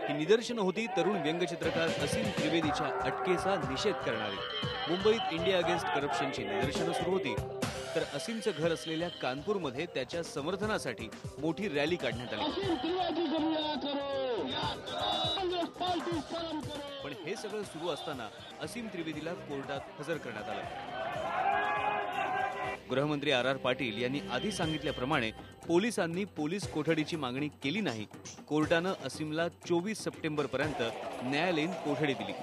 ही निदर्शनं होती तरुण व्यंगचित्रकार असीम त्रिवेदीच्या अटकेचा निषेध करणारी। मुंबईत इंडिया अगेन्स्ट करप्शनची निदर्शनं सुरू होती, तर असीमचं घर असलेल्या कानपूरमध्ये त्याच्या समर्थनासाठी मोठी रॅली काढण्यात आली। पण हे सगळं सुरू असताना असीम त्रिवेदीला कोर्टात हजर करण्यात आलं। गृहमंत्री आर पाटील यांनी आधी सांगितल्याप्रमाणे पोलिसांनी पोलीस कोठडीची मागणी केली नाही। कोर्टानं असीमला 24 सप्टेंबरपर्यंत न्यायालयीन कोठडी दिली।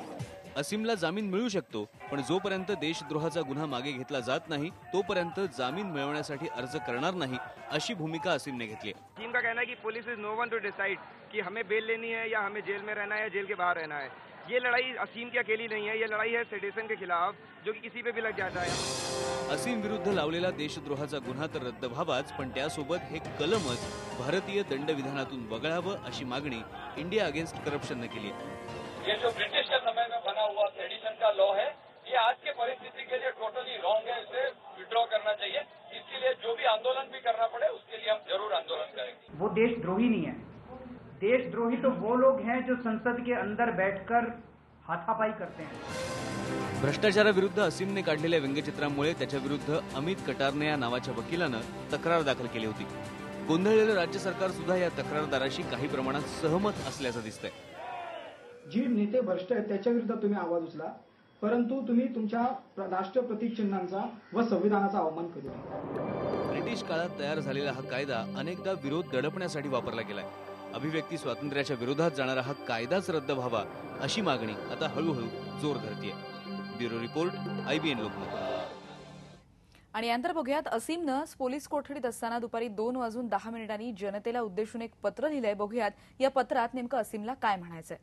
असीमला जामीन मिळू शकतो, पण जोपर्यंत देशद्रोहाचा गुन्हा मागे घेतला जात नाही तोपर्यंत जामीन मिळवण्यासाठी अर्ज करणार नाही, अशी भूमिका असीमने घेतली। टीम का कहना है कि police is no one to decide कि हमें बेल लेनी है या हमें जेल में रहना है या जेल के बाहर रहना है। ये लड़ाई असीम की अकेली नहीं है, ये लड़ाई है सेडिशन के खिलाफ, जो कि किसी पे भी लग जाता है। असीम विरुद्ध लावलेला देशद्रोहाचा गुन्हा तर रद्द व्हावाच, पण त्यासोबत हे कलमच भारतीय दंडविधानातून वगळावं अशी मागणी इंडिया अगेन्स्ट करप्शनने केली। ये जो ब्रिटिश के समय में बना हुआ सेडिशन का लॉ है, ये आज के परिस्थिति के लिए टोटली रॉन्ग है, इसे विड्रॉ करना चाहिए। इसके लिए जो भी आंदोलन भी करना पड़े उसके लिए हम जरूर आंदोलन करेंगे। वो देशद्रोही नहीं है। देशद्रोही तो वो लोग हैं जो संसद के अंदर बैठकर हाथापाई करते हैं। भ्रष्टाचाराविरुद्ध असीमने काढलेल्या व्यंगचित्रांमुळे त्याच्या विरुद्ध अमित कटारने या नावाच्या वकिलानं तक्रार दाखल केली होती। गोंधळलेलं राज्य सरकार सुद्धा या तक्रारदाराशी काही प्रमाणात सहमत असल्याचं दिसतंय। जी नेते भ्रष्ट आहेत त्याच्या विरुद्ध तुम्ही आवाज उचला, परंतु तुम्ही तुमच्या राष्ट्रप्रतीक चिन्हांचा व संविधानाचा अवमान करू नका। ब्रिटिश काळात तयार झालेला हा कायदा अनेकदा विरोध दडपण्यासाठी वापरला गेलाय। अभिव्यक्ती स्वातंत्र्याच्या विरोधात जाणारा हा कायदाच रद्द व्हावा अशी मागणी आता हळूहळू जोर धरतेय। Bureau report, IBN Lokmat. आणि यानंतर बघूयात असीमनं पोलीस कोठडीत असताना दुपारी 2:10 जनतेला उद्देशून एक पत्र लिहिलंय। बघूयात या पत्रात नेमकं असीमला काय म्हणायचंय।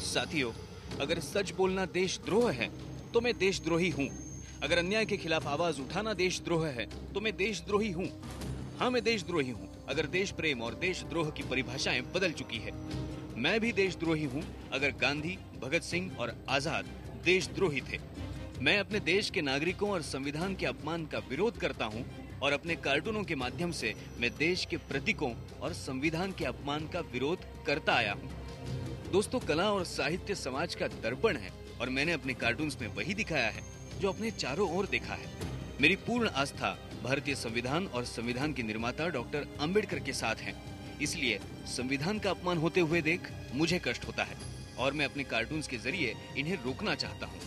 साथियों, अगर सच बोलना देशद्रोह है तो मैं देशद्रोही हूँ। अगर अन्याय के खिलाफ आवाज उठाना देशद्रोह है तो मैं देशद्रोही हूँ। हाँ, मैं देशद्रोही हूँ। अगर देश प्रेम और देशद्रोह की परिभाषाएं बदल चुकी है, मैं भी देशद्रोही हूँ। अगर गांधी, भगत सिंह और आजाद देशद्रोही थे, मैं अपने देश के नागरिकों और संविधान के अपमान का विरोध करता हूँ और अपने कार्टूनों के माध्यम से मैं देश के प्रतीकों और संविधान के अपमान का विरोध करता आया हूँ। दोस्तों, कला और साहित्य समाज का दर्पण है और मैंने अपने कार्टून्स में वही दिखाया है जो अपने चारों ओर देखा है। मेरी पूर्ण आस्था भारतीय संविधान और संविधान के निर्माता डॉक्टर अंबेडकर के साथ है। इसलिए संविधान का अपमान होते हुए देख मुझे कष्ट होता है और मैं अपने कार्टून्स के जरिए इन्हें रोकना चाहता हूँ।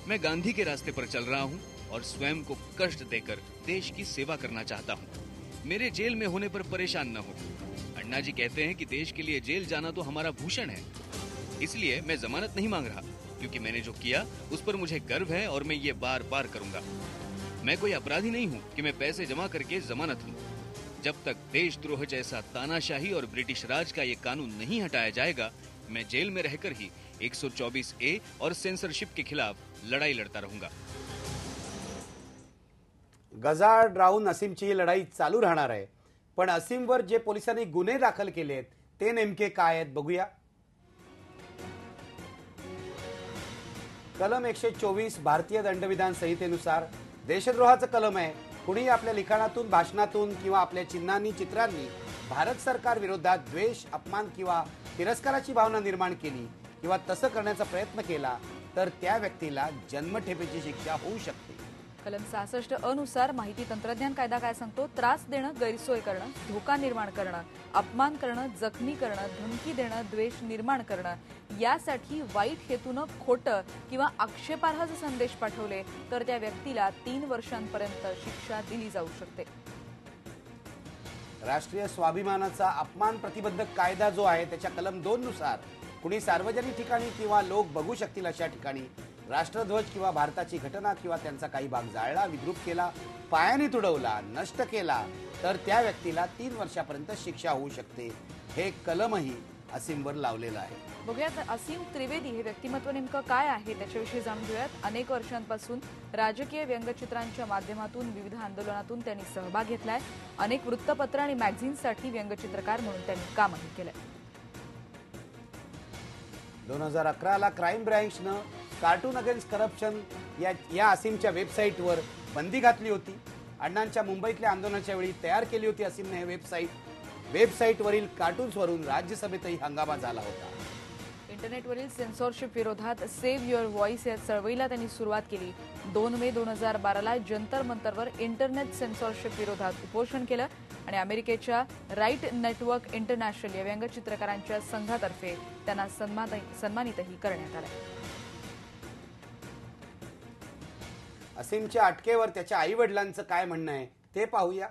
मैं गांधी के रास्ते पर चल रहा हूँ और स्वयं को कष्ट देकर देश की सेवा करना चाहता हूँ। मेरे जेल में होने पर परेशान न हो। अन्ना जी कहते हैं कि देश के लिए जेल जाना तो हमारा भूषण है, इसलिए मैं जमानत नहीं मांग रहा, क्योंकि मैंने जो किया उस पर मुझे गर्व है और मैं ये बार बार करूंगा। मैं कोई अपराधी नहीं हूँ कि मैं पैसे जमा करके जमानत लूं। जब तक देशद्रोह जैसा तानाशाही और ब्रिटिश राज का ये कानून नहीं हटाया जाएगा, मैं जेल में रहकर ही 124A और सेंसरशिप के खिलाफ लड़ाई लड़ता रहूंगा। गजाआड राहून असीमची ही लढाई चालू राहणार आहे, पण असीमवर जे पोलिसांनी गुन्हे दाखल केलेत ते नेमके काय आहेत बघूया। कलम 124 भारतीय दंडविधान संहितेनुसार देशद्रोहाचं कलम आहे। कुणी आपल्या लिखाणातून, भाषणातून किंवा आपल्या चिन्हांनी, चित्रांनी भारत सरकार विरोधात द्वेष, अपमान किंवा तिरस्काराची भावना निर्माण केली किंवा तसं करण्याचा प्रयत्न केला तर त्या व्यक्तीला जन्मठेपेची शिक्षा होऊ शकते। कलम 66 नुसार माहिती तंत्रज्ञान कायदा काय सांगतो? त्रास देणं, गैरसोय करणं, धोका निर्माण करणं, अपमान करणं, जखमी करणं, धमकी देणं, द्वेष निर्माण करणं यासाठी वाईट हेतूनं खोटं किंवा आक्षेपार्ह संदेश पाठवले तर त्या व्यक्तीला 3 वर्षांपर्यंत शिक्षा दिली जाऊ शकते। राष्ट्रीय स्वाभिमानाचा अपमान प्रतिबंधक कायदा जो आहे त्याच्या कलम 2 नुसार कुणी सार्वजनिक ठिकाणी किंवा लोक बघू शकतील अशा ठिकाणी राष्ट्रध्वज किंवा भारताची घटना किंवा त्यांचा काही भाग जाळला, विद्रूप केला, पायाने तुडवला, नष्ट केला तर त्या व्यक्तीला 3 वर्षापर्यंत शिक्षा होऊ शकते। हे कलमही असीमवर लावलेलं आहे। बघूयात असीम त्रिवेदी हे व्यक्तिमत्व नेमकं काय आहे त्याच्याविषयी जाणून घेऊयात। अनेक वर्षांपासून राजकीय व्यंगचित्रांच्या माध्यमातून विविध आंदोलनातून त्यांनी सहभाग घेतलाय। अनेक वृत्तपत्र आणि मॅगझिन्ससाठी व्यंगचित्रकार म्हणून त्यांनी कामही केलंय। 2011ला क्राईम ब्रँचनं कार्टून अगेन्स्ट करप्शन या असीमच्या वेबसाईटवर बंदी घातली होती। अण्णांच्या मुंबईतल्या आंदोलनाच्या वेळी तयार केली होती असीमने हे वेबसाईटवरील कार्टून्सवरून राज्यसभेतही हंगामा झाला होता. इंटरनेटवरील सेन्सॉरशिप विरोधात सेव्ह युअर व्हॉइस या चळवळीला त्यांनी सुरुवात केली. 2 मे 2012ला जंतर मंतरवर इंटरनेट सेन्सॉरशिप विरोधात उपोषण केलं आणि अमेरिकेच्या राईट नेटवर्क इंटरनॅशनल या व्यंगचित्रकारांच्या संघातर्फे त्यांना सन्मानितही करण्यात आलं. असीमच्या अटकेवर त्याच्या आई वडिलांचं काय म्हणणं आहे ते पाहूया.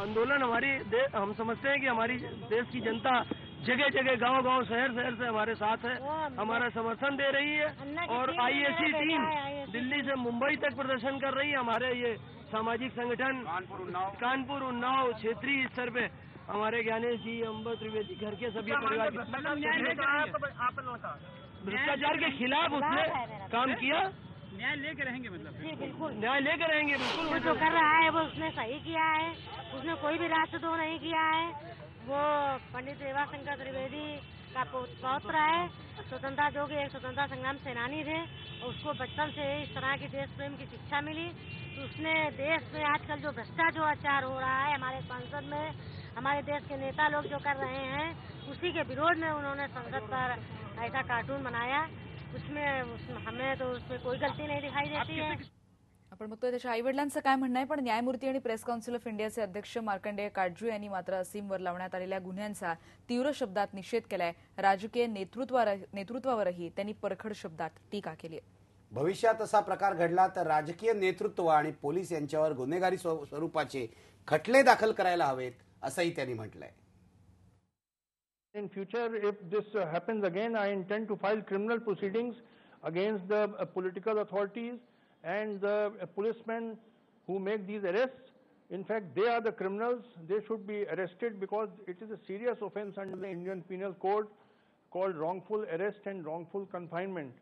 आंदोलन हम समझते हैं कि हमारी देश की जनता जगह जगह गांव गांव शहर शहर से हमारे साथ है, हमारा समर्थन दे रही है और आईएसी टीम दिल्ली से मुंबई तक प्रदर्शन कर रही है. हमारे ये सामाजिक संगठन कानपुर उन्नाव क्षेत्रीय स्तर पे हमारे ज्ञानेश जी, अंबर त्रिवेदी घर के सभी परिवार भ्रष्टाचार के खिलाफ उसने काम किया. न्याय लेके रहेंगे मतलब जी बिल्कुल न्याय लेके रहेंगे. बिल्कुल वो जो कर रहा है वो उसने सही किया है, उसने कोई भी राष्ट्रद्रोह नहीं किया है. वो पंडित रेवाशंकर त्रिवेदी का पौत्र है, स्वतंत्रता जो कि एक स्वतंत्रता संग्राम सेनानी थे. उसको बचपन से इस तरह की देश प्रेम की शिक्षा मिली. तो उसने देश में आजकल जो भ्रष्टाचार हो रहा है हमारे संसद में, हमारे देश के नेता लोग जो कर रहे हैं उसी के विरोध में उन्होंने संसद पर ऐसा कार्टून बनाया. हमें तो उसमें कोई गलती नहीं दिखाई देती है. आपण बघतोय त्याच्या आईवडिलांचं काय म्हणणं आहे, पण न्यायमूर्ती आणि प्रेस काउन्सिल ऑफ इंडियाचे अध्यक्ष मार्कंडेय काटजू यांनी मात्र असीमवर लावण्यात आलेल्या गुन्ह्यांचा तीव्र शब्दात निषेध केलाय. राजकीय नेतृत्वावरही त्यांनी परखड शब्दात टीका केली आहे. भविष्यात असा प्रकार घडला तर राजकीय नेतृत्व आणि पोलीस यांच्यावर गुन्हेगारी स्वरूपाचे खटले दाखल करायला हवेत असंही त्यांनी म्हटलंय. In future, if this happens again, I intend to file criminal proceedings against the political authorities and the policemen who make these arrests. In fact, they are the criminals. They should be arrested because it is a serious offense under the Indian Penal Code called wrongful arrest and wrongful confinement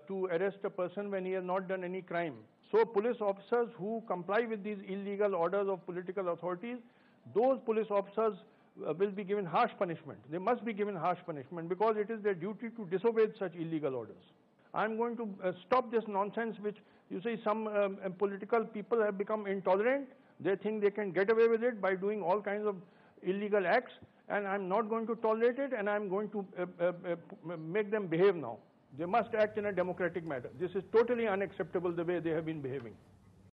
to arrest a person when he has not done any crime. So police officers who comply with these illegal orders of political authorities, those police officers will be given harsh punishment. They must be given harsh punishment because it is their duty to disobey such illegal orders. I'm going to stop this nonsense which you see some political people have become intolerant. They think they can get away with it by doing all kinds of illegal acts, and I'm not going to tolerate it, and I'm going to make them behave now. They must act in a democratic manner. This is totally unacceptable the way they have been behaving.